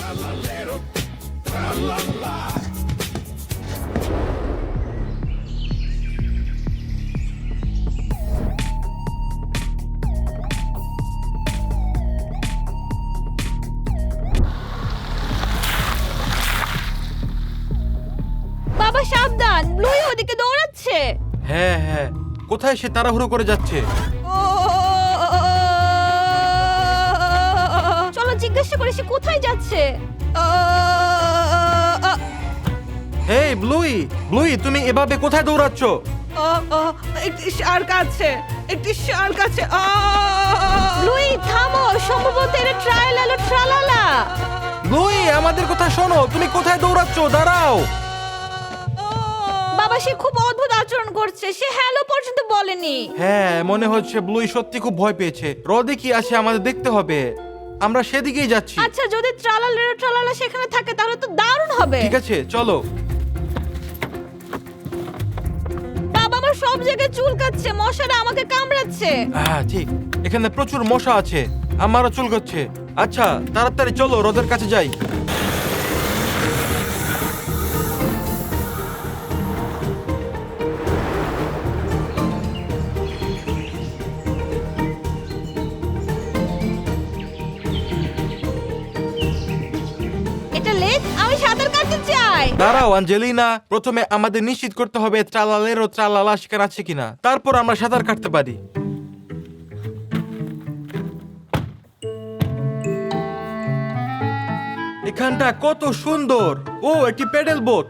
বাবা সাবধান, ব্লুই ওদিকে দৌড়াচ্ছে। হ্যাঁ হ্যাঁ, কোথায় সে তাড়াহুড়ো করে যাচ্ছে? চলো জিজ্ঞাসা করি সে কোথায় যাচ্ছে। হেই ব্লুই, ব্লুই তুমি এভাবে কোথায় দৌড়াচ্ছ? একটি শার্ক আছে, একটি শার্ক আছে। ব্লুই থামো, সম্ভবত এটা ট্রায়াল ট্রালালা। ব্লুই আমাদের কথা শোনো, তুমি কোথায় দৌড়াচ্ছ? দাঁড়াও। বাবা সে খুব অদ্ভুত আচরণ করছে, সে হ্যালো পর্যন্ত বলেনি। হ্যাঁ মনে হচ্ছে ব্লুই সত্যি খুব ভয় পেয়েছে। হ্রদে কি আছে আমাদের দেখতে হবে, আমরা সেদিকেই যাচ্ছি। আচ্ছা যদি ট্রালালা সেখানে থাকে তাহলে তো দারুণ হবে। ঠিক আছে চলো। বাবা আমার সব জায়গায় চুলকাচ্ছে, মশারা আমাকে কামড়াচ্ছে। হ্যাঁ ঠিক, এখানে প্রচুর মশা আছে, আমারও চুলকাচ্ছে। আচ্ছা তাড়াতাড়ি চলো হ্রদের কাছে যাই। এটা লেক, আমি সাঁতার কাটতে চাই। দাঁড়াও আঞ্জেলিনা, প্রথমে আমাদের নিশ্চিত করতে হবে ট্রালালের ও ট্রালালা সেখানে আছে কিনা, তারপর আমরা সাঁতার কাটতে পারি। এখানটা কত সুন্দর। ও একটি প্যাডেল বোট,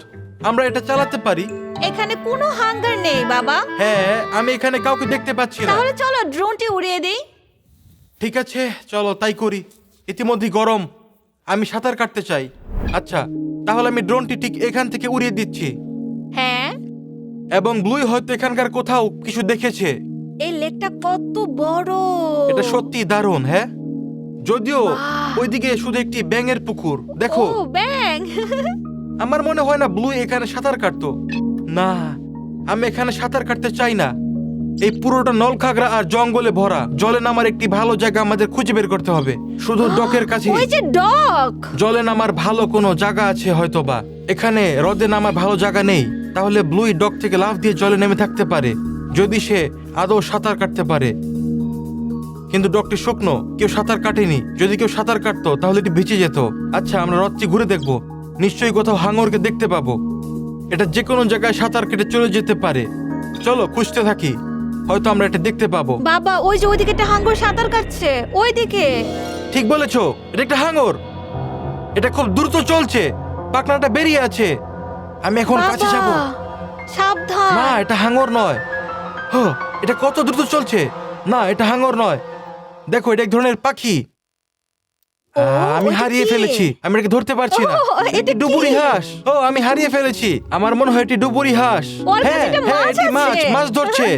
আমরা এটা চালাতে পারি। এখানে কোনো হাঙ্গার নেই বাবা। হ্যাঁ আমি এখানে কাউকে দেখতে পাচ্ছি না। তাহলে চলো ড্রোনটি উড়িয়ে দিই। ঠিক আছে চলো তাই করি। ইতিমধ্যে গরম, আমি সাঁতার কাটতে চাই। আচ্ছা তাহলে আমি ড্রোনটি ঠিক এখান থেকে উড়িয়ে দিচ্ছি। হ্যাঁ এবং ব্লুই হয়তো এখানকার কোথাও কিছু দেখেছে। এই লেকটা কত বড়। এটা সত্যি দারুণ। হ্যাঁ যদিও বাহ। ওইদিকে শুধু একটি ব্যাঙের পুকুর দেখো। ও ব্যাং। আমার মনে হয় না ব্লুই এখানে সাঁতার কাটতো। না আমি এখানে সাঁতার কাটতে চাই না। এই পুরোটা নলখাগড়া আর জঙ্গলে ভরা, জলে নামার একটি ভালো জায়গা আমাদের খুঁজে বের করতে হবে। শুধু ডকের কাছে ওই যে ডক। জলে নামার ভালো কোনো জায়গা আছে হয়তো বা। এখানে হ্রদে নামার ভালো জায়গা নেই, তাহলে ব্লুই ডক থেকে লাফ দিয়ে জলে নেমে থাকতে পারে যদি সে আদৌ সাঁতার কাটতে পারে। কিন্তু ডকটি শুকনো, কেউ সাঁতার কাটেনি। যদি কেউ সাঁতার কাটতো তাহলে এটি ভিজে যেত। আচ্ছা আমরা হ্রদটি ঘুরে দেখবো, নিশ্চয়ই কোথাও হাঙরকে দেখতে পাবো। এটা যে কোনো জায়গায় সাঁতার কেটে চলে যেতে পারে। চলো খুঁজতে থাকি, হয়তো আমরা এটা দেখতে পাবো। বাবা ওই যে ওইদিকে একটা হাঙ্গর সাঁতার কাটছে, ওইদিকে। ঠিক বলেছো, এটা একটা হাঙর। এটা খুব দ্রুত চলছে, পাখনাটা বেরিয়ে আছে। আমি এখন কাছে বাবা, যাবো। সাবধান। না এটা হাঙর নয়। এটা কত দ্রুত চলছে। না এটা হাঙর নয়, দেখো এটা এক ধরনের পাখি। আমি ওটা হারিয়ে কি? ফেলেছি, আমি এটাকে ধরতে পারছি না। ও, এটা এটি কি? ডুবুরি হাঁস। আমি হারিয়ে ফেলেছি, আমার মনে হয় এটি ডুবুরি হাঁস। ওর কাছে হ্যাঁ একটা হ্যাঁ মাছ এটি মাছ, আছে। মাছ ধরছে।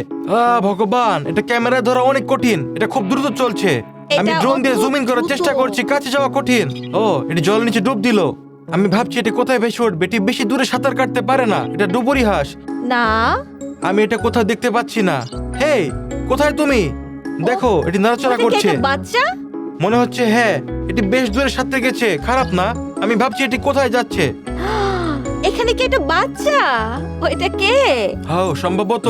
ভগবান, এটা ক্যামেরায় ধরা অনেক কঠিন, এটা খুব দ্রুত চলছে। আমি এটা ড্রোন দিয়ে অদ্ভুত জুম ইন করার দ্রুত। চেষ্টা করছি, কাছে যাওয়া কঠিন। এটি জল নিচে ডুব দিল। আমি ভাবছি এটি কোথায় ভেসে উঠবে। এটি বেশি দূরে সাঁতার কাটতে পারে না, এটা ডুবুরি হাঁস। না আমি এটা কোথাও দেখতে পাচ্ছি না। হেই কোথায় তুমি? দেখো এটি নাড়াচাড়া ওটা কি করছে। একটা বাচ্চা? মনে হচ্ছে হ্যাঁ, এটি বেশ দূরে সাঁতরে গেছে, খারাপ না। আমি ভাবছি এটি কোথায় যাচ্ছে। এখানে কি একটা বাচ্চা? ওইটা কে? সম্ভবত।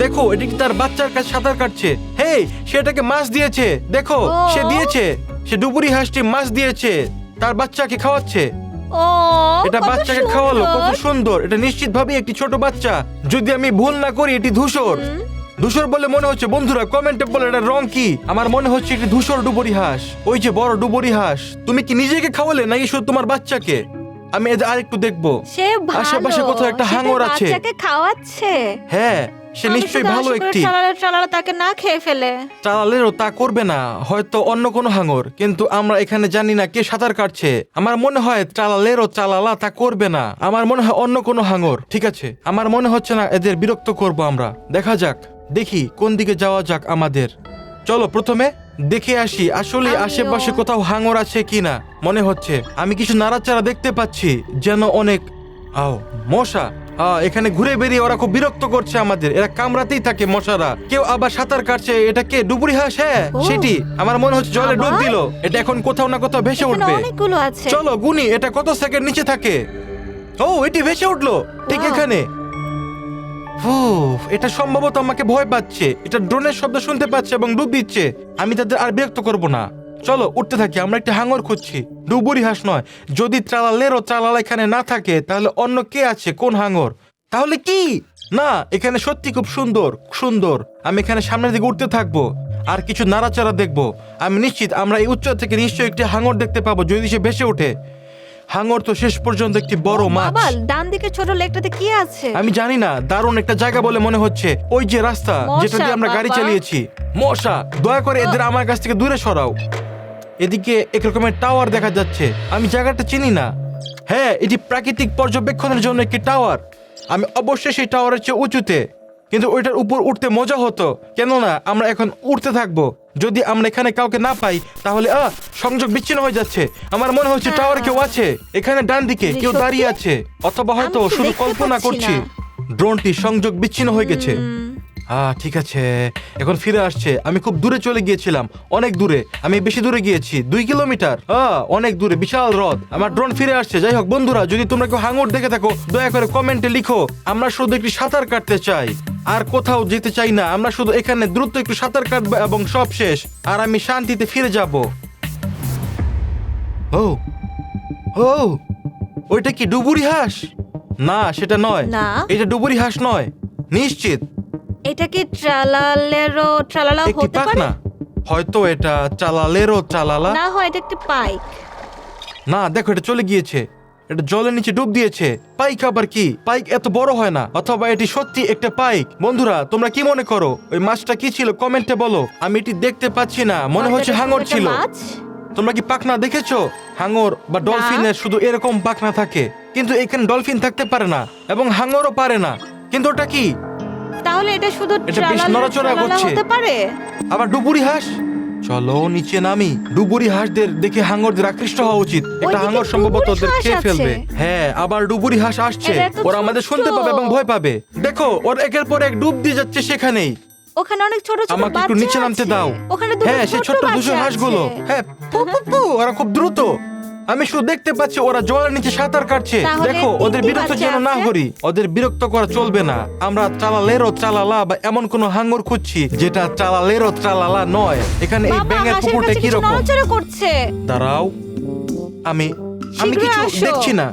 দেখো এটি কি তার বাচ্চার কাছে সাঁতার কাটছে। হেই সে এটাকে মাছ দিয়েছে, দেখো ও। সে দিয়েছে। সে ডুবুরি হাঁসটি মাছ দিয়েছে, তার বাচ্চাকে খাওয়াচ্ছে। ও এটা কত বাচ্চাকে খাওয়ালো, কত সুন্দর। সুন্দর। এটা নিশ্চিতভাবে একটি ছোট বাচ্চা, যদি আমি ভুল না করি এটি ধূসর। ধূসর বলে মনে হচ্ছে। বন্ধুরা কমেন্টে বলে এটা রং কি। আমার মনে হচ্ছে এটি ধূসর ডুবুরি হাঁস। ওই যে বড় ডুবুরি হাঁস। তুমি কি নিজেকে খাওয়ালে নাকি শুধু তোমার বাচ্চাকে? আমি আরেকটু দেখবো। সে ভালো, আশেপাশে কোথাও একটা সে তার হাঙর আছে। বাচ্চাকে খাওয়াচ্ছে। হ্যাঁ সে আমি নিশ্চয়ই শুধু ভালো আশা করি একটি। ট্রালালা তাকে না খেয়ে ফেলে। চালালেও তা করবে না, হয়তো অন্য কোনো হাঙর। কিন্তু আমরা এখানে জানি না কে সাঁতার কাটছে। আমার মনে হয় চালালেরও চালালা তা করবে না। আমার মনে হয় অন্য কোনো হাঙর। ঠিক আছে, আমার মনে হচ্ছে না এদের বিরক্ত করব আমরা। দেখা যাক, দেখি কোন দিকে যাওয়া যাক আমাদের। চলো প্রথমে দেখে আসি আসলে আমিও। আশেপাশে কোথাও হাঙর আছে কিনা। মনে হচ্ছে আমি কিছু নাড়াচাড়া দেখতে পাচ্ছি, যেন অনেক মশা। এখানে ঘুরে বেরিয়ে ওরা খুব বিরক্ত করছে আমাদের, এরা কামড়াতেই থাকে মশারা। কেউ আবার সাঁতার কাটছে, এটা কে ডুবুরি হাঁস? হ্যাঁ ও। সেটি আমার মনে হচ্ছে জলে ডুব আবার? দিল, এটা এখন কোথাও না কোথাও ভেসে এখানে উঠবে। অনেকগুলো আছে। চলো গুনি এটা কত সেকেন্ড নিচে থাকে। ও এটি ভেসে উঠলো ঠিক Wow. এখানে। এটা সম্ভবত আমাকে ভয় পাচ্ছে, এটা ড্রোনের শব্দ শুনতে পাচ্ছে এবং ডুব দিচ্ছে। আমি তাদের আর বিরক্ত করব না, চলো উঠতে থাকি। আমরা একটা হাঙর খুঁজছি, ডুবুরি হাঁস নয়। যদি ট্রালালেরও ট্রালালা এখানে না থাকে তাহলে অন্য কে আছে? কোন হাঙর? তাহলে কি না, এখানে সত্যি খুব সুন্দর সুন্দর। আমি এখানে সামনের দিকে উঠতে থাকবো আর কিছু নাড়াচাড়া দেখবো। আমি নিশ্চিত আমরা এই উচ্চ থেকে নিশ্চয়ই একটি হাঙর দেখতে পাবো যদি সে ভেসে ওঠে। হাঙর তো শেষ পর্যন্ত একটি বড় মাছ। বাবা, ডান দিকে ছোট লেকটাতে কি আছে? আমি জানি না, দারুণ একটা জায়গা বলে মনে হচ্ছে। ওই যে রাস্তা মশা, যেটা দিয়ে আমরা গাড়ি বাবা। চালিয়েছি। মশা, দয়া করে এদের আমার কাছ থেকে দূরে সরাও। এদিকে এক রকমের টাওয়ার দেখা যাচ্ছে, আমি জায়গাটা চিনি না। হ্যাঁ, এটি প্রাকৃতিক পর্যবেক্ষণের জন্য একটি টাওয়ার। আমি অবশ্যই সেই টাওয়ারের চেয়ে উঁচুতে, কিন্তু ওইটার উপর উঠতে মজা হতো। কেননা আমরা এখন উঠতে থাকবো। যদি আমরা এখানে কাউকে না পাই তাহলে সংযোগ বিচ্ছিন্ন হয়ে যাচ্ছে। আমার মনে হচ্ছে হ্যাঁ। টাওয়ারে কেউ আছে, এখানে ডান দিকে কেউ সত্যি? দাঁড়িয়ে আছে, অথবা হয়তো আমি তো শুধু দেখতে কল্পনা পাচ্ছি করছি। না। ড্রোনটি সংযোগ বিচ্ছিন্ন হয়ে গেছে। ঠিক আছে, এখন ফিরে আসছে। আমি খুব দূরে চলে গিয়েছিলাম, অনেক দূরে। আমি বেশি দূরে গিয়েছি, 2 কিলোমিটার। অনেক দূরে, বিশাল হ্রদ। আমার ড্রোন ফিরে আসছে। যাই হোক বন্ধুরা, যদি তোমরা কেউ হাঙর দেখে থাকো দয়া করে কমেন্টে লিখো। আমরা শুধু একটি সাঁতার কাটতে চাই, আর কোথাও যেতে চাই না। আমরা শুধু এখানে দ্রুত একটু সাঁতার কাটবো এবং সব শেষ, আর আমি শান্তিতে ফিরে যাব। ও ও ওইটা কি ডুবুরি হাঁস? না সেটা নয়, না। এটা ডুবুরি হাঁস নয় নিশ্চিত। এটা কি ট্রালালা একটি হতে পারে? পাখনা, হয়তো এটা চালালেরও চালালা। না হয় এটা একটি পাইক। না দেখো, এটা চলে গিয়েছে, এটা জলের নিচে ডুব দিয়েছে। পাইক আবার কি? পাইক এত বড় হয় না, অথবা এটি সত্যি একটা পাইক। বন্ধুরা তোমরা কি মনে করো ওই মাছটা কি ছিল? কমেন্টে বলো। আমি এটি দেখতে পাচ্ছি না, মনে হয়তো হচ্ছে এটা হাঙর শুধু একটা ছিল। মাছ? তোমরা কি পাখনা দেখেছো? হাঙর বা ডলফিনের শুধু এরকম পাখনা থাকে, কিন্তু এখানে ডলফিন থাকতে পারে না এবং হাঙরও পারে না। কিন্তু ওটা কি? তাহলে এটা শুধু এটা বেশ নড়াচড়া ট্রালালা করছে। হতে পারে। আবার ডুবুরি হাঁস। চলো নিচে নামি। ডুবুরি হাঁসদের দেখে হাঙরদের আকৃষ্ট হওয়া উচিত। একটা ওইদিকে হাঙর সম্ভবত ডুবুরি ওদের হাঁস খেয়ে আছে। ফেলবে। হ্যাঁ, আবার ডুবুরি হাঁস আসছে। এরা এত ওরা আমাদের শুনতে ছোট্ট। পাবে এবং ভয় পাবে। দেখো ওর একের পর এক ডুব দিয়ে যাচ্ছে সেখানেই। ওখানে অনেক ছোট ছোট আমাকে একটু বাচ্চা নিচে নামতে আছে। দাও। ওখানে দুটো হ্যাঁ, সেই ছোট্ট বাচ্চা ধূসর হাঁসগুলো। আছে। হ্যাঁ, পু পু পু, ওরা খুব দ্রুত। আমি শুধু দেখতে পাচ্ছি ওরা জলের নিচে সাঁতার কাটছে। তাহলে দেখো ওদের তিনটি বিরক্ত বাচ্চা যেন না আছে? করি। ওদের বিরক্ত করা চলবে না। আমরা চালালেরও চালালা বা এমন কোন হাঙর খুঁজছি যেটা চালালেরও চালালা নয়। এখানে এই বাবা, ব্যাঙের হাঁসের পুকুরটা কাছে কি কিছু রকম? নড়াচড়া করছে। দাঁড়াও, আমি শীঘ্রই কিছু আসো। দেখছি না।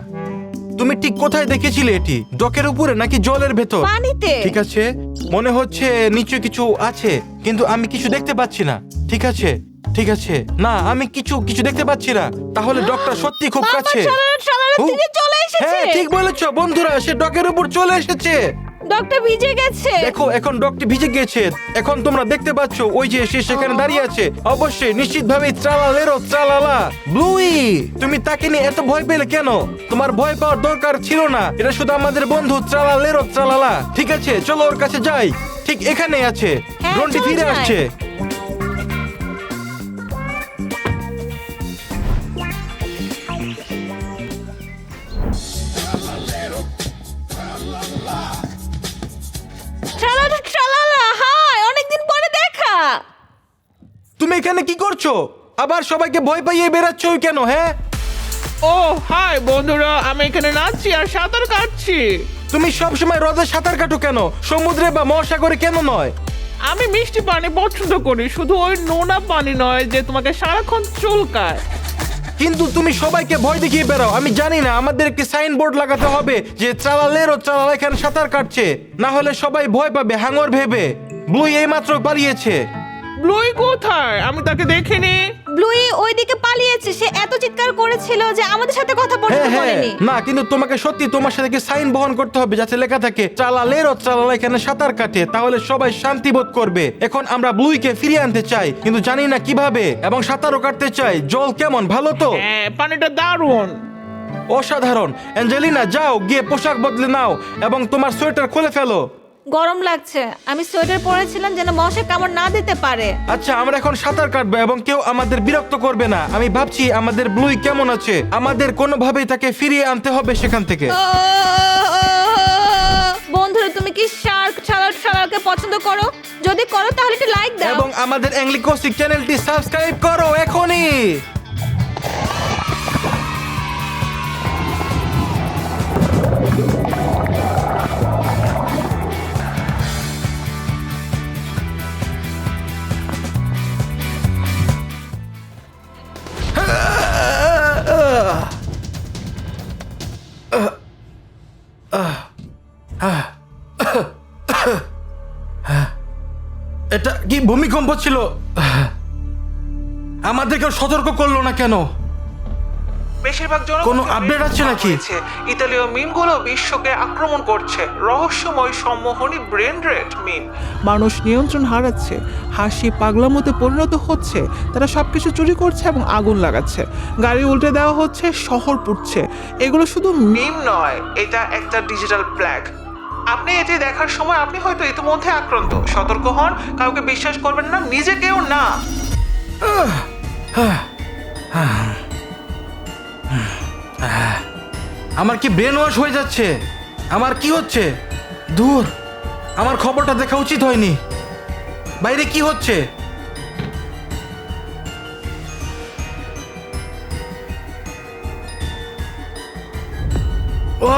তুমি ঠিক কোথায় দেখেছিলে এটি? ডকের উপরে নাকি জলের ভেতর? পানিতে। ঠিক আছে, মনে হচ্ছে নিচে কিছু আছে, কিন্তু আমি কিছু দেখতে পাচ্ছি না। ঠিক আছে ঠিক আছে, না আমি কিছু দেখতে পাচ্ছি না। তাহলে ডক্টর সত্যি খুব বাবা, কাছে। ট্রালালা ও, থেকে চলে এসেছে। হ্যাঁ ঠিক বলেছো বন্ধুরা, সে ডকের উপর চলে এসেছে। ডক্টর ভিজে গেছে। দেখো এখন ডকটি ভিজে গিয়েছে। এখন তোমরা দেখতে পাচ্ছ ওই যে সে সেখানে দাঁড়িয়ে আছে। অবশ্যই নিশ্চিতভাবে ট্রালালেরও ট্রালালা। ব্লুই, তুমি তাকে নিয়ে এত ভয় পেলে কেন? তোমার ভয় পাওয়ার দরকার ছিল না। এটা শুধু আমাদের বন্ধু ট্রালালেরও ট্রালালা। ঠিক আছে চলো ওর কাছে যাই। ঠিক এখানেই আছে। হ্যাঁ, ড্রোনটি চলো ফিরে যাই। আসছে। ট্রালালা, হাই, অনেকদিন পরে দেখা। তুমি এখানে কি করছো? আবার সবাইকে ভয় পাইয়ে বেড়াচ্ছ কেন? হ্যাঁ, ও হাই বন্ধুরা, আমি এখানে নাচছি আর সাঁতার কাটছি। তুমি সবসময় হ্রদে সাঁতার কাটো কেন? সমুদ্রে বা মহাসাগরে কেন নয়? আমি মিষ্টি পানি পছন্দ করি, শুধু ওই নোনা পানি নয় যে তোমাকে সারাক্ষণ চুলকায়। কিন্তু তুমি সবাইকে ভয় দেখিয়ে বেড়াও। আমি জানি না, আমাদের একটি সাইনবোর্ড লাগাতে হবে যে চালালেরও চালালা এখানে সাঁতার কাটছে। না হলে সবাই ভয় পাবে হাঙর ভেবে। ব্লুই এইমাত্র পালিয়েছে। ব্লুই কোথায়? আমি তাকে দেখিনি। ব্লুই ওইদিকে পালিয়েছে। সে এত চিৎকার করেছিল যে আমাদের সাথে কথা বলতে হ্যাঁ হ্যাঁ, বলেনি। না কিন্তু তোমাকে সত্যি তোমার সাথে সাইন বহন করতে হবে যাতে লেখা থাকে চালালেরও চালালা এখানে সাঁতার কাটে। তাহলে সবাই শান্তি বোধ করবে। এখন আমরা ব্লুইকে ফিরিয়ে আনতে চাই, কিন্তু জানি না কিভাবে, এবং সাঁতারও কাটতে চাই। জল কেমন, ভালো তো? হ্যাঁ, পানিটা দারুণ। অসাধারণ। অ্যাঞ্জেলিনা যাও গিয়ে পোশাক বদলে নাও এবং তোমার সোয়েটার খুলে ফেলো। গরম লাগছে। আমি সোয়েটার পরেছিলাম যেন মশা কামড় না দিতে পারে। আচ্ছা, আমরা এখন সাঁতার কাটবো এবং কেউ আমাদের বিরক্ত করবে না। আমি ভাবছি আমাদের ব্লুই কেমন আছে। আমাদের কোনোভাবেই তাকে ফিরিয়ে আনতে হবে সেখান থেকে। বন্ধুরা তুমি কি শার্ক ছাড়াকে পছন্দ করো? যদি করো তাহলে একটা লাইক দাও এবং আমাদের অ্যাংলিকোস্টিক চ্যানেলটি সাবস্ক্রাইব করো এখনই। এটা কি ভূমিকম্প ছিল? আমাদেরকে সতর্ক করলো না কেন? বেশিরভাগ কোনো update আছে নাকি? ইতালীয় মিমগুলো বিশ্বকে আক্রমণ করছে। রহস্যময় সম্মোহনী ব্রেন রেট মিম। মানুষ নিয়ন্ত্রণ হারাচ্ছে, হাসি পাগলামোতে পরিণত হচ্ছে, তারা সবকিছু চুরি করছে এবং আগুন লাগাচ্ছে, গাড়ি উল্টে দেওয়া হচ্ছে, শহর পুড়ছে। এগুলো শুধু মিম নয়, এটা একটা ডিজিটাল প্ল্যাগ। আপনি এটি দেখার সময় আপনি হয়তো ইতিমধ্যে আক্রান্ত। সতর্ক হন, কাউকে বিশ্বাস করবেন না, নিজেকেও না। আমার কি ব্রেন ওয়াশ হয়ে যাচ্ছে? আমার কি হচ্ছে? দূর, আমার খবরটা দেখা উচিত হয়নি। বাইরে কি হচ্ছে? ও,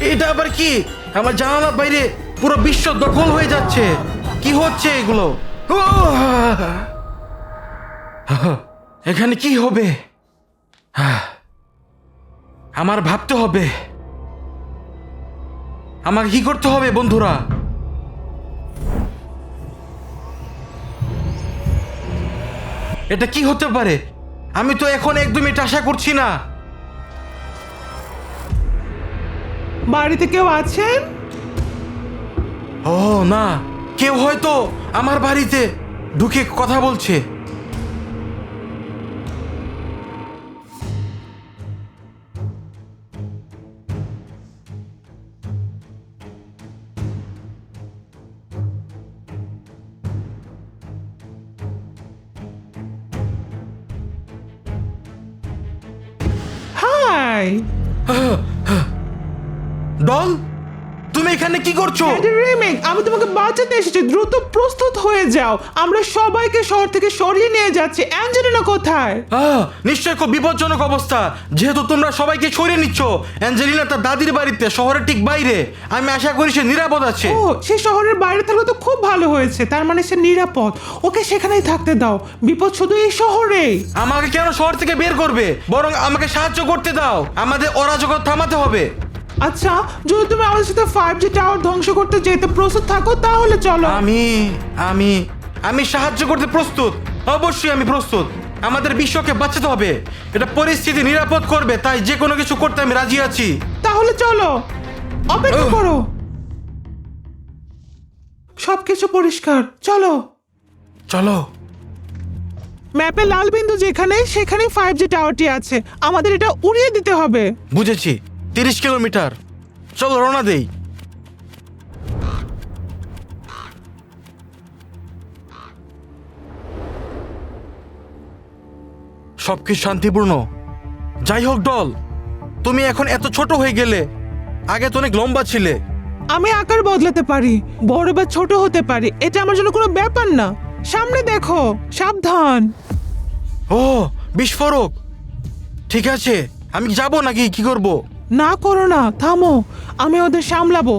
এটা আবার কি? আমার জানালার বাইরে পুরো বিশ্ব দখল হয়ে যাচ্ছে। কি হচ্ছে এগুলো? এখানে কি হবে? আমার ভাবতে হবে। আমাকে কি করতে হবে বন্ধুরা? এটা কি হতে পারে? আমি তো এখন একদমই এটা আশা করছি না। বাড়িতে কেউ আছেন? ও না, কেউ হয়তো আমার বাড়িতে ঢুকে কথা বলছে। হাই ডল, তুমি এখানে কি করছো? রেমিক, আমি তোমাকে বাঁচাতে এসেছি। দ্রুত প্রস্তুত হয়ে যাও, আমরা সবাইকে শহর থেকে সরিয়ে নিয়ে যাচ্ছি। অ্যাঞ্জেলিনা কোথায়? নিশ্চয় খুব বিপজ্জনক অবস্থা। যেহেতু তোমরা সবাইকে সরিয়ে নিচ্ছ, অ্যাঞ্জেলিনা তার দাদির বাড়িতে শহরের ঠিক বাইরে। আমি আশা করি সে নিরাপদ আছে। ও, সে শহরের বাইরে থাকলে তো খুব ভালো হয়েছে। তার মানে সে নিরাপদ। ওকে সেখানেই থাকতে দাও। বিপদ শুধু এই শহরেই। আমাকে কেন শহর থেকে বের করবে? বরং আমাকে সাহায্য করতে দাও। আমাদের অরাজকতা থামাতে হবে। আচ্ছা, যদি তুমি আমাদের সাথে 5G টাওয়ার ধ্বংস করতে যেতে প্রস্তুত থাকো তাহলে চলো। আমি সাহায্য করতে প্রস্তুত। অবশ্যই আমি প্রস্তুত। আমাদের বিশ্বকে বাঁচাতে হবে। এটা পরিস্থিতি নিরাপদ করবে, তাই যে কোনো কিছু করতে আমি রাজি আছি। তাহলে চলো, অপেক্ষা করো। সবকিছু পরিষ্কার, চলো। চলো। ম্যাপে লাল বিন্দু যেখানে, সেখানেই 5G টাওয়ারটি আছে। আমাদের এটা উড়িয়ে দিতে হবে। বুঝেছি, 30 কিলোমিটার। চলো রওনা দেই। সবকিছু শান্তিপূর্ণ। যাই হোক ডল, তুমি এখন এত ছোট হয়ে গেলে। আগে তো অনেক লম্বা ছিলে। আমি আকার বদলাতে পারি, বড় বা ছোট হতে পারি। এটা আমার জন্য কোনো ব্যাপার না। সামনে দেখো, সাবধান। ও, বিস্ফোরক। ঠিক আছে, আমি যাব নাকি কি করব? না করো না, থামো। আমি ওদের সামলাবো।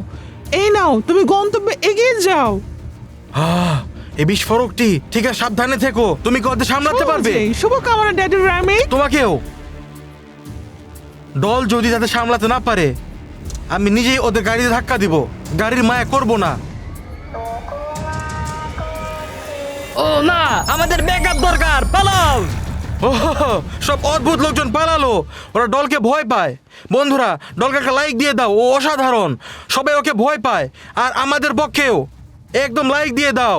এই নাও, তুমি গন্তব্যে এগিয়ে যাও। এই বিস্ফোরকটি। ঠিক আছে, সাবধানে থেকো। তুমি কি ওদের সামলাতে পারবে? শুভকামনা ড্যাডি র্যামিক। তোমাকেও। দল যদি তাদের সামলাতে না পারে, আমি নিজেই ওদের গাড়িতে ধাক্কা দিব। গাড়ির মায়া করব না। ও না, আমাদের ব্যাকআপ দরকার, পালাও। সব অদ্ভুত লোকজন পালালো। ওরা ডলকে ভয় পায়। বন্ধুরা, ডলকে একটা লাইক দিয়ে দাও। ও অসাধারণ। সবাই ওকে ভয় পায়। আর আমাদের পক্ষেও একদম লাইক দিয়ে দাও।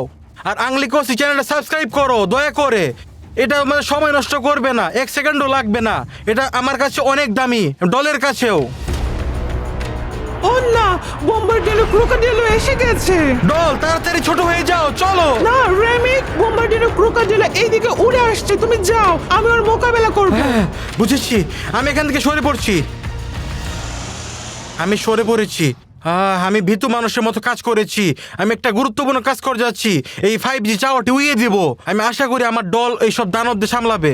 আর আংলিকোসি চ্যানেলটা সাবস্ক্রাইব করো দয়া করে। এটা আমাদের সময় নষ্ট করবে না, 1 সেকেন্ডও লাগবে না। এটা আমার কাছে অনেক দামি, ডলের কাছেও। ও না, বোম্বার্ডিনো ক্রোকোডিলো এসে গেছে। ডল, তাড়াতাড়ি ছোট হয়ে যাও, চলো। না রেমিক, বোম্বার্ডিনো ক্রোকোডিলো এইদিকে উড়ে আসছে। তুমি যাও, আমি ওর মোকাবেলা করব। হ্যাঁ, বুঝেছি। আমি এখান থেকে সরে পড়ছি। আমি সরে পড়েছি। আমি ভীতু মানুষের মতো কাজ করেছি। আমি একটা গুরুত্বপূর্ণ কাজ করে যাচ্ছি। এই 5G টাওয়ারটি উড়িয়ে দিব। আমি আশা করি আমার দল এইসব দানবদের সামলাবে।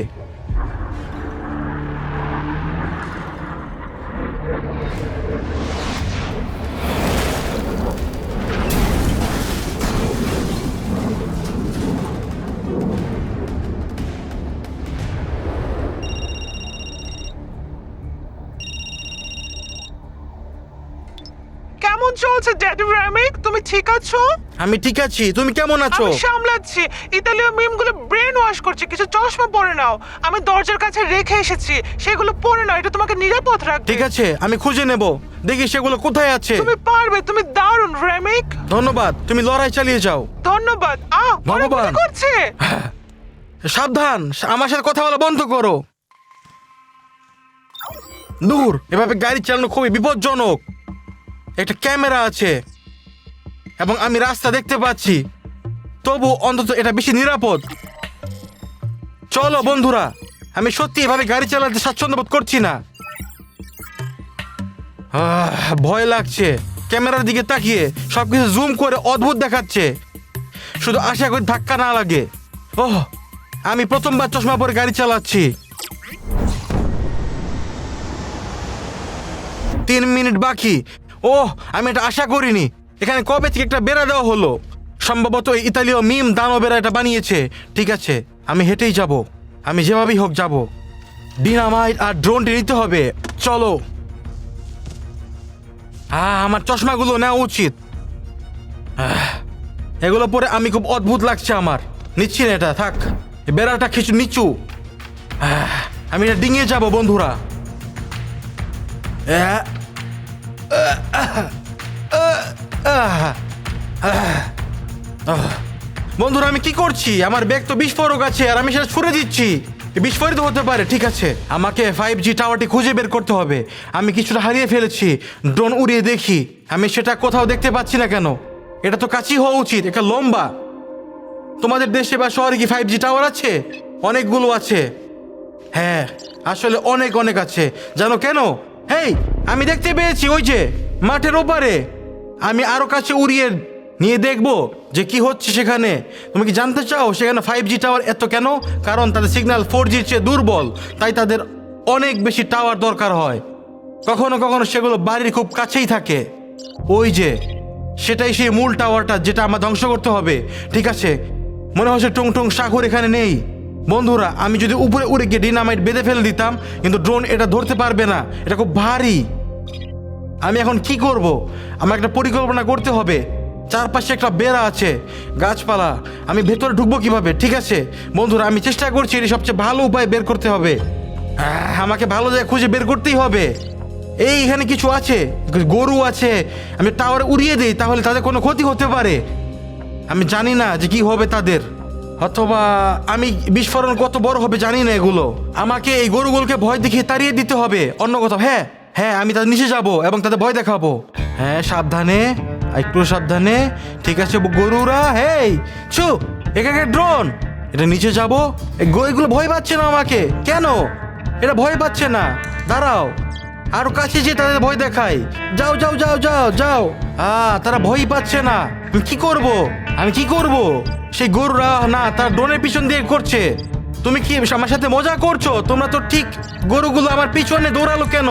কেমন চলছে ড্যাডি রেমিক? তুমি ঠিক আছো? আমি ঠিক আছি, তুমি কেমন আছো? আমি সামলাচ্ছি। ইতালীয় মিমগুলো ব্রেন ওয়াশ করছে। কিছু চশমা পরে নাও। আমি দরজার কাছে রেখে এসেছি, সেগুলো পরে নাও। এটা তোমাকে নিরাপদ রাখবে। ঠিক আছে, আমি খুঁজে নেব। দেখি সেগুলো কোথায় আছে। তুমি পারবে, তুমি দারুণ রেমিক। ধন্যবাদ, তুমি লড়াই চালিয়ে যাও। ধন্যবাদ। ভগবান। কি করছে? সাবধান, আমার সাথে কথা বলা বন্ধ করো। দূর, এভাবে গাড়ি চালানো খুবই বিপজ্জনক। একটা ক্যামেরা আছে এবং আমি রাস্তা দেখতে পাচ্ছি, তবু অন্তত এটা বেশি নিরাপদ। চলো বন্ধুরা, আমি সত্যি এভাবে গাড়ি চালাতে স্বাচ্ছন্দ্য বোধ করছি না। ভয় লাগছে। ক্যামেরার দিকে তাকিয়ে সবকিছু জুম করে অদ্ভুত দেখাচ্ছে। শুধু আশা করি ধাক্কা না লাগে। ওহ, আমি প্রথমবার চশমা পরে গাড়ি চালাচ্ছি। 3 মিনিট বাকি। ওহ, আমি এটা আশা করিনি। এখানে কবে থেকে একটা বেড়া দেওয়া হলো? সম্ভবত এই ইতালীয় মিম দানবেরা এটা বানিয়েছে। ঠিক আছে, আমি হেঁটেই যাব। আমি যেভাবেই হোক যাব। ডিনামাইট আর ড্রোনটি নিতে হবে। চলো। আমার চশমাগুলো নেওয়া উচিত। এগুলো পরে আমি খুব অদ্ভুত লাগছে আমার। নিচ্ছি না এটা, থাক। বেড়াটা কিছু নিচু। আমি এটা ডিঙিয়ে যাব বন্ধুরা। বন্ধুরা, আমি কি করছি? আমার ব্যাগ তো বিস্ফোরক আছে আর আমি সেটা ছুড়ে দিচ্ছি। বিস্ফোরিত হতে পারে। ঠিক আছে, আমাকে 5G টাওয়ারটি খুঁজে বের করতে হবে। আমি কিছুটা হারিয়ে ফেলেছি। ড্রোন উড়িয়ে দেখি। আমি সেটা কোথাও দেখতে পাচ্ছি না কেন? এটা তো কাছেই হওয়া উচিত। এটা লম্বা। তোমাদের দেশে বা শহরে কি 5G টাওয়ার আছে? অনেকগুলো আছে। হ্যাঁ, আসলে অনেক অনেক আছে। জানো কেন? হেই, আমি দেখতে পেয়েছি ওই যে মাঠের ওপারে। আমি আরো কাছে উড়িয়ে নিয়ে দেখবো যে কি হচ্ছে সেখানে। তুমি কি জানতে চাও সেখানে 5G টাওয়ার এত কেন? কারণ তাদের সিগন্যাল 4Gর চেয়ে দুর্বল, তাই তাদের অনেক বেশি টাওয়ার দরকার হয়। কখনো কখনো সেগুলো বাড়ির খুব কাছেই থাকে। ওই যে সেটাই সেই মূল টাওয়ারটা যেটা আমার ধ্বংস করতে হবে। ঠিক আছে, মনে হচ্ছে টুং টুং সাগর এখানে নেই। বন্ধুরা, আমি যদি উপরে উড়ে গিয়ে ডিনামাইট বেঁধে ফেলে দিতাম, কিন্তু ড্রোন এটা ধরতে পারবে না। এটা খুব ভারী। আমি এখন কি করব? আমার একটা পরিকল্পনা করতে হবে। চারপাশে একটা বেড়া আছে, গাছপালা। আমি ভেতরে ঢুকবো কিভাবে? ঠিক আছে বন্ধুরা, আমি চেষ্টা করছি এর সবচেয়ে ভালো উপায় বের করতে হবে। আমাকে ভালো জায়গা খুঁজে বের করতেই হবে। এইখানে কিছু আছে, গরু আছে। আমি টাওয়ারে উড়িয়ে দিই, তাহলে তাদের কোনো ক্ষতি হতে পারে। আমি জানি না যে কি হবে তাদের। অথবা আমি বিস্ফোরণ কত বড় হবে জানি না। এগুলো আমাকে এই গরুগুলোকে ভয় দেখিয়ে তাড়িয়ে দিতে হবে অন্য কোথাও। হ্যাঁ হ্যাঁ, আমি তাদের নিচে যাব এবং তাদের ভয় দেখাবো। হ্যাঁ, সাবধানে, একটু সাবধানে। ঠিক আছে গরুরা। হেই ছু, এখানে ড্রোন। এটা নিচে যাব। এগুলো ভয় পাচ্ছে না আমাকে। কেন এটা ভয় পাচ্ছে না? দাঁড়াও, আরো কাছে যে তাদের ভয় দেখাই। যাও যাও যাও যাও যাও। তারা ভয় পাচ্ছে না। আমি কি করব? আমি কি করব? সেই গরুরা না, তার ড্রোনের পিছন দিয়ে করছে। তুমি কি আমার সাথে মজা করছো? তোমরা তো ঠিক। গরুগুলো আমার পিছনে দৌড়ালো কেন?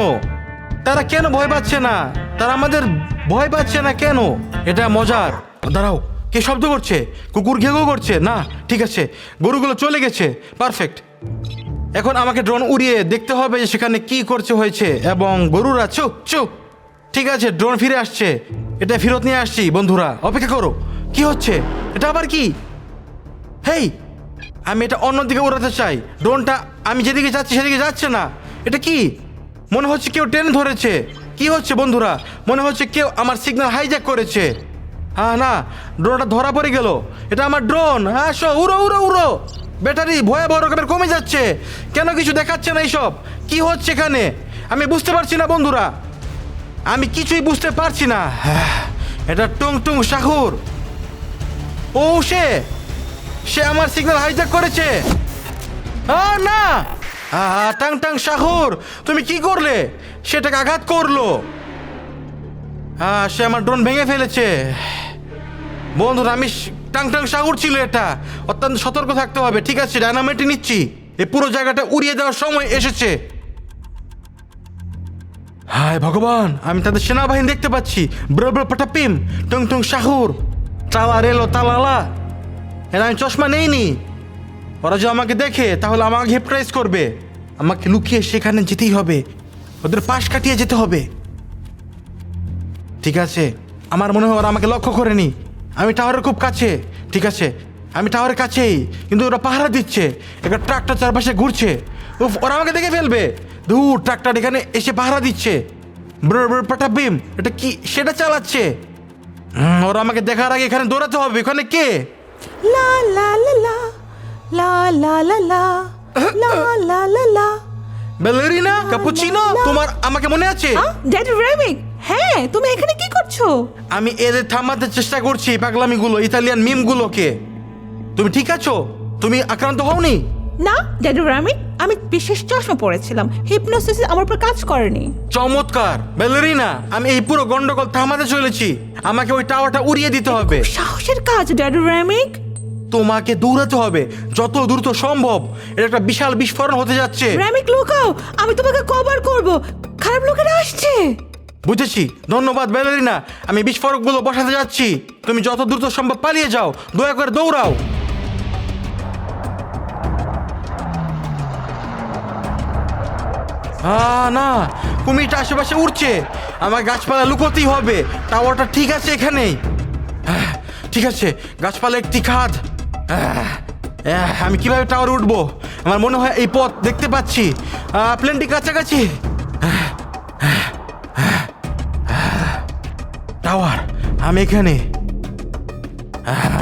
তারা কেন ভয় পাচ্ছে না? তারা আমাদের ভয় পাচ্ছে না কেন? এটা মজার। দাঁড়াও, কে শব্দ করছে? কুকুর ঘেউ করছে? না, ঠিক আছে, গরুগুলো চলে গেছে। পারফেক্ট। এখন আমাকে ড্রোন উড়িয়ে দেখতে হবে যে সেখানে কি করছে হয়েছে। এবং গরুরা চুপ চুপ। ঠিক আছে, ড্রোন ফিরে আসছে। এটা ফেরত নিয়ে আসছি। বন্ধুরা অপেক্ষা করো। কি হচ্ছে এটা? আবার কি? হেই, আমি এটা অন্যদিকে উড়াতে চাই। ড্রোনটা আমি যেদিকে যাচ্ছি সেদিকে যাচ্ছে না। এটা কি? মনে হচ্ছে কেউ ট্রেন ধরেছে। কি হচ্ছে বন্ধুরা? মনে হচ্ছে কেউ আমার সিগন্যাল হাইজ্যাক করেছে। না, ড্রোনটা ধরা পড়ে গেল। এটা আমার ড্রোন। আসো, উড়ো উড়ো উড়ো। ব্যাটারি ভয়াবহ রকমের কমে যাচ্ছে। কেন কিছু দেখাচ্ছে না? এইসব কি হচ্ছে এখানে? আমি বুঝতে পারছি না বন্ধুরা, আমি কিছুই বুঝতে পারছি না। এটা টুং টুং সাগর। ও, সে আমার সিগন্যাল হাইজ্যাক করেছে। না, টাং টাং সাগর, তুমি কি করলে? সেটাকে আঘাত করলো। সে আমার ড্রোন ভেঙে ফেলেছে। বন্ধুরা, আমি টাং টাং সাগর ছিল এটা, অত্যন্ত সতর্ক থাকতে হবে। ঠিক আছে, ডায়নামাইট নিচ্ছি। এই পুরো জায়গাটা উড়িয়ে দেওয়ার সময় এসেছে। হায় ভগবান, আমি তাদের সেনাবাহিনী দেখতে পাচ্ছি। ব্র ব্র পাটাপিম, টং টং সাহুর, তালা রেলো তালালা। এর আমি চশমা নেইনি। ওরা যদি আমাকে দেখে তাহলে আমাকে হিপটাইজ করবে। আমাকে লুকিয়ে সেখানে যেতেই হবে, ওদের পাশ কাটিয়ে যেতে হবে। ঠিক আছে, আমার মনে হয় ওরা আমাকে লক্ষ্য করেনি। আমি টাওয়ারের খুব কাছে। ঠিক আছে, আমি টাওয়ারের কাছেই, কিন্তু ওরা পাহারা দিচ্ছে। একটা ট্রাকটা চারপাশে ঘুরছে। উফ, ওরা আমাকে দেখে ফেলবে। দূর ট্রাকটার এখানে এসে পাহারা দিচ্ছে। পাটাবিম, এটা কি সেটা চালাচ্ছে? ওরা আমাকে দেখার আগে এখানে দৌড়াতে হবে। এখানে কে? লা লা লা লা লা লা লা লা লা লা লা লা। ব্যালেরিনা ক্যাপুচিনো, তোমার আমাকে মনে আছে? ড্যাডি রেমিক, হ্যাঁ তুমি এখানে কি করছো? আমি এদের থামাতে চেষ্টা করছি, পাগলামিগুলো, ইতালিয়ান মিমগুলোকে। তুমি ঠিক আছো? তুমি আক্রান্ত হওনি? না ড্যাডি রেমিক, আমি বিশেষ চশমা পরেছিলাম। হিপনোসিস আমার উপর কাজ করেনি। চমৎকার ব্যালেরিনা, আমি এই পুরো গন্ডগোল থামাতে চলেছি। আমাকে ওই টাওয়ারটা উড়িয়ে দিতে হবে। সাহসের কাজ ড্যাডি রেমিক। তোমাকে দৌড়াতে হবে যত দ্রুত সম্ভব। এটা একটা বিশাল বিস্ফোরণ হতে যাচ্ছে। রেমিক লুকাও, আমি তোমাকে কভার করব। খারাপ লোকেরা আসছে। বুঝেছি, ধন্যবাদ ব্যালেরিনা। আমি বিস্ফোরকগুলো বসাতে যাচ্ছি। তুমি যত দ্রুত সম্ভব পালিয়ে যাও, দয়া করে দৌড়াও। না, কুমিরটা আশেপাশে উড়ছে। আমার গাছপালা লুকোতেই হবে। টাওয়ারটা ঠিক আছে এখানেই। ঠিক আছে, গাছপালা একটি খাদ। আমি কিভাবে টাওয়ারে উঠবো? আমার মনে হয় এই পথ দেখতে পাচ্ছি। প্লেনটি কাছাকাছি। টাওয়ার, আমি এখানে।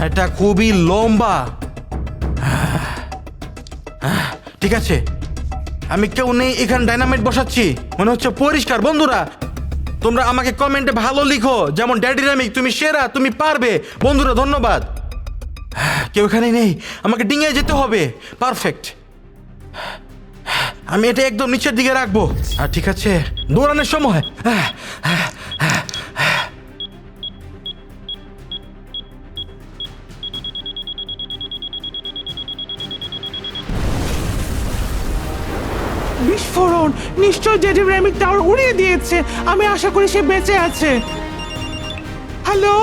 এটা খুবই লম্বা। ঠিক আছে, আমি কেউ নেই এখানে, ডাইনামাইট বসাচ্ছি। মনে হচ্ছে পরিষ্কার। বন্ধুরা, তোমরা আমাকে কমেন্টে ভালো লিখো, যেমন ড্যাডি রেমিক তুমি সেরা, তুমি পারবে। বন্ধুরা ধন্যবাদ। কেউ এখানে নেই, আমাকে ডিঙিয়ে যেতে হবে। পারফেক্ট। আমি এটা একদম নিচের দিকে রাখবো। ঠিক আছে, দৌড়ানোর সময়। বিস্ফোরণ! নিশ্চয় ড্যাডি রেমিক টাওয়ার উড়িয়ে দিয়েছে। আমি আশা করি সে বেঁচে আছে। হ্যালো,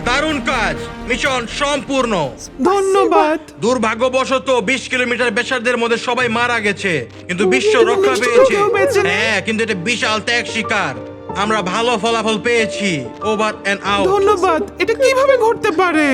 দারুণ কাজ, মিশন সম্পূর্ণ। ধন্যবাদ। দুর্ভাগ্যবশত 20 কিলোমিটার ব্যাসার্ধের মধ্যে সবাই মারা গেছে, কিন্তু বিশ্ব কিন্তু রক্ষা নিশ্চয়ই পেয়েছে। কেউ বেঁচে নেই। হ্যাঁ, কিন্তু এটা বিশাল ত্যাগ শিকার। আমরা ভালো ফলাফল পেয়েছি। Over and out. ধন্যবাদ। এটা কিভাবে ঘটতে পারে?